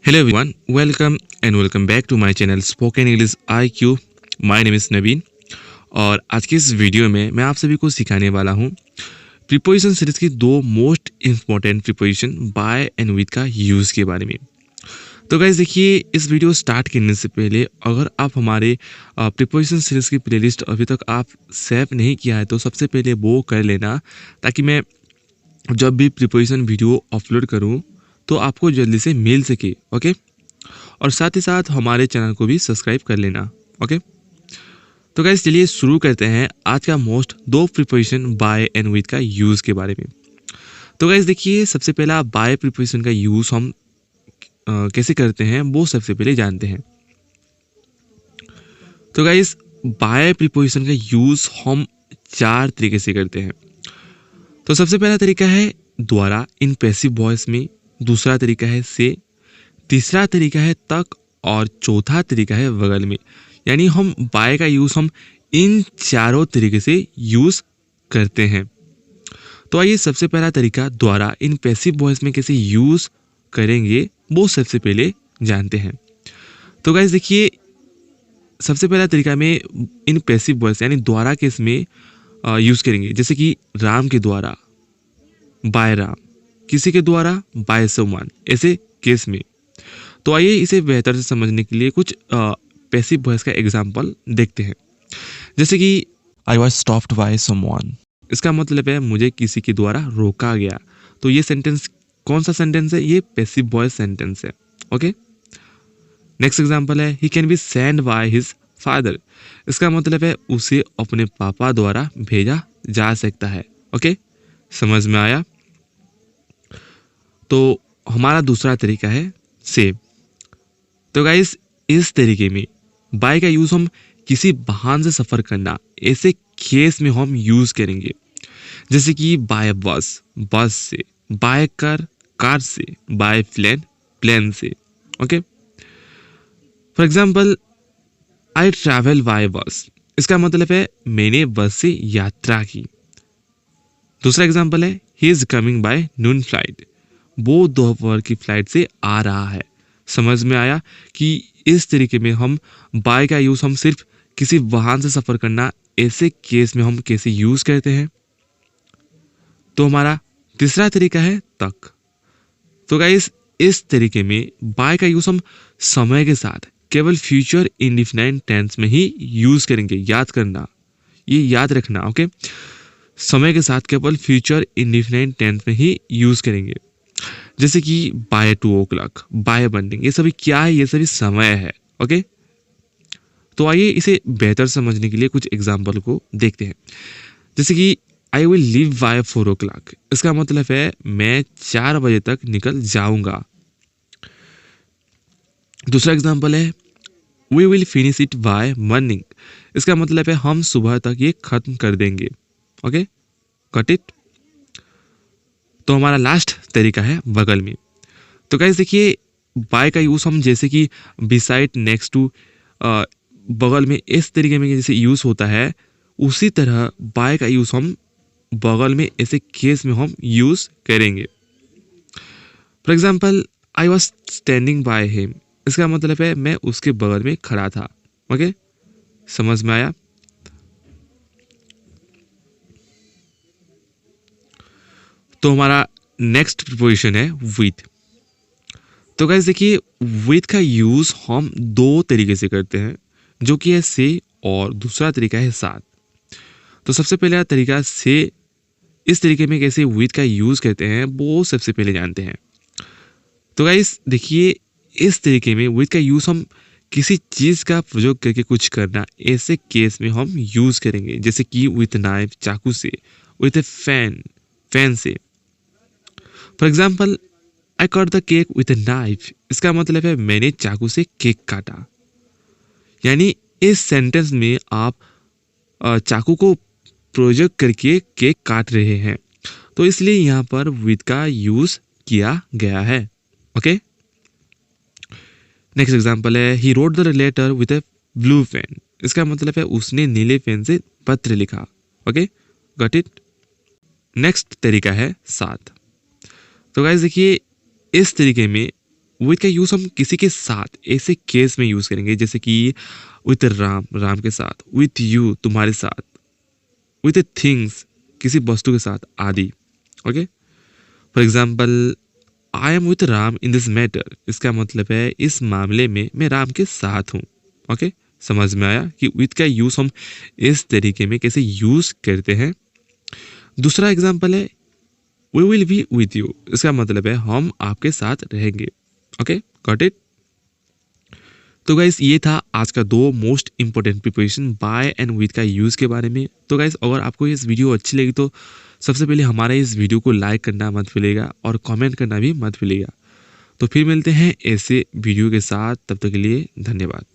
Hello everyone, welcome back to my channel Spoken English IQ. My name is नवीन और आज की इस video में मैं आप सभी को सिखाने वाला हूँ प्रीपोजिशन सीरीज की दो most important preposition by and with का यूज़ के बारे में। तो गाइस देखिए, इस वीडियो स्टार्ट करने से पहले अगर आप हमारे प्रीपोजिशन सीरीज की प्लेलिस्ट अभी तक आप सेव नहीं किया है तो सबसे पहले वो कर लेना, ताकि मैं जब भी प्रीपोजिशन वीडियो अपलोड करूँ तो आपको जल्दी से मिल सके। ओके, और साथ ही साथ हमारे चैनल को भी सब्सक्राइब कर लेना। ओके, तो गाइस चलिए शुरू करते हैं आज का मोस्ट दो प्रीपोजिशन बाय एंड विद का यूज़ के बारे में। तो गाइस देखिए, सबसे पहला बाय प्रीपोजिशन का यूज़ हम कैसे करते हैं वो सबसे पहले जानते हैं। तो गाइस बाय प्रीपोजिशन का यूज़ हम चार तरीके से करते हैं। तो सबसे पहला तरीका है द्वारा इन पैसिव वॉइस में, दूसरा तरीका है से, तीसरा तरीका है तक और चौथा तरीका है बगल में। यानी हम बाय का यूज़ हम इन चारों तरीके से यूज़ करते हैं। तो आइए सबसे पहला तरीका द्वारा इन पैसिव वॉइस में कैसे यूज़ करेंगे वो सबसे पहले जानते हैं। तो गाइस देखिए, सबसे पहला तरीका में इन पैसिव वॉइस यानी द्वारा केस में यूज़ करेंगे, जैसे कि राम के द्वारा बाय राम, किसी के द्वारा बाय समवन, ऐसे केस में। तो आइए इसे बेहतर से समझने के लिए कुछ पैसिव वॉइस का एग्जांपल देखते हैं। जैसे कि I was stopped by someone, इसका मतलब है मुझे किसी के द्वारा रोका गया। तो ये सेंटेंस कौन सा सेंटेंस है? ये पैसिव वॉइस सेंटेंस है। ओके, नेक्स्ट एग्जांपल है he can be send by his father, इसका मतलब है उसे अपने पापा द्वारा भेजा जा सकता है। ओके, समझ में आया? तो हमारा दूसरा तरीका है से। तो गाइस इस तरीके में बाय का यूज़ हम किसी वाहन से सफ़र करना, ऐसे केस में हम यूज़ करेंगे। जैसे कि बाय बस, बस से, बाय कार, कार से, बाय प्लेन, प्लेन से। Okay, for example I travel by बस, इसका मतलब है मैंने बस से यात्रा की। दूसरा एग्जाम्पल है he is coming by noon flight, वो दोपहर की फ्लाइट से आ रहा है। समझ में आया कि इस तरीके में हम बाय का यूज़ हम सिर्फ किसी वाहन से सफ़र करना, ऐसे केस में हम कैसे यूज़ करते हैं। तो हमारा तीसरा तरीका है तक। तो गाइस इस तरीके में बाय का यूज़ हम समय के साथ केवल फ्यूचर इंडिफिनाइट टेंस में ही यूज़ करेंगे। याद करना, ये याद रखना। ओके, समय के साथ केवल फ्यूचर इंडिफिनाइट टेंस में ही यूज़ करेंगे। जैसे कि बाय 2 o'clock, बाय बंडिंग, ये सभी क्या है? ये सभी समय है। ओके, तो आइए इसे बेहतर समझने के लिए कुछ एग्जाम्पल को देखते हैं। जैसे कि I will leave bye 4 o'clock, इसका मतलब है मैं 4 बजे तक निकल जाऊंगा। दूसरा एग्जाम्पल है we will finish it by morning, इसका मतलब है हम सुबह तक ये खत्म कर देंगे। Okay, got it? तो हमारा लास्ट तरीका है बगल में। तो गाइस देखिए, बाय का यूज़ हम जैसे कि बिसाइड, नेक्स्ट टू, बगल में, इस तरीके में जैसे यूज़ होता है, उसी तरह बाय का यूज़ हम बगल में, ऐसे केस में हम यूज़ करेंगे। For example I was standing by him, इसका मतलब है मैं उसके बगल में खड़ा था। ओके, समझ में आया? तो हमारा नेक्स्ट प्रीपोजिशन है विथ। तो गाइस देखिए, विथ का यूज़ हम दो तरीके से करते हैं, जो कि है से और दूसरा तरीका है साथ। तो सबसे पहला तरीका से, इस तरीके में कैसे विथ का यूज़ करते हैं वो सबसे पहले जानते हैं। तो गाइस देखिए, इस तरीके में विथ का यूज़ हम किसी चीज़ का प्रयोग करके कुछ करना, ऐसे केस में हम यूज़ करेंगे। जैसे कि विथ नाइफ, चाकू से, विथ ए फैन, फैन से। For example I cut the cake with a knife, इसका मतलब है मैंने चाकू से केक काटा। यानी इस सेंटेंस में आप चाकू को प्रोजेक्ट करके केक काट रहे हैं, तो इसलिए यहाँ पर विथ का यूज़ किया गया है। ओके, नेक्स्ट एग्जाम्पल है he wrote the letter with a blue pen, इसका मतलब है उसने नीले पेन से पत्र लिखा। Okay, got it? नेक्स्ट तरीका है साथ। तो गाइस देखिए, इस तरीके में विथ का यूज़ हम किसी के साथ ऐसे केस में यूज़ करेंगे जैसे कि विथ राम, राम के साथ, विथ यू, तुम्हारे साथ, विथ थिंग्स, किसी वस्तु के साथ आदि। Okay, for example I am with Ram in this matter, इसका मतलब है इस मामले में मैं राम के साथ हूँ। ओके, समझ में आया कि विथ का यूज़ हम इस तरीके में कैसे यूज़ करते हैं। दूसरा एग्जाम्पल है we will be with you, इसका मतलब है हम आपके साथ रहेंगे। Okay, got it. तो गाइस ये था आज का 2 most important preparation by and with का यूज़ के बारे में। तो गाइस अगर आपको इस वीडियो अच्छी लगी तो सबसे पहले हमारे इस वीडियो को लाइक करना मत भूलिएगा और कमेंट करना भी मत भूलिएगा। तो फिर मिलते हैं ऐसे वीडियो के साथ, तब तक के लिए धन्यवाद।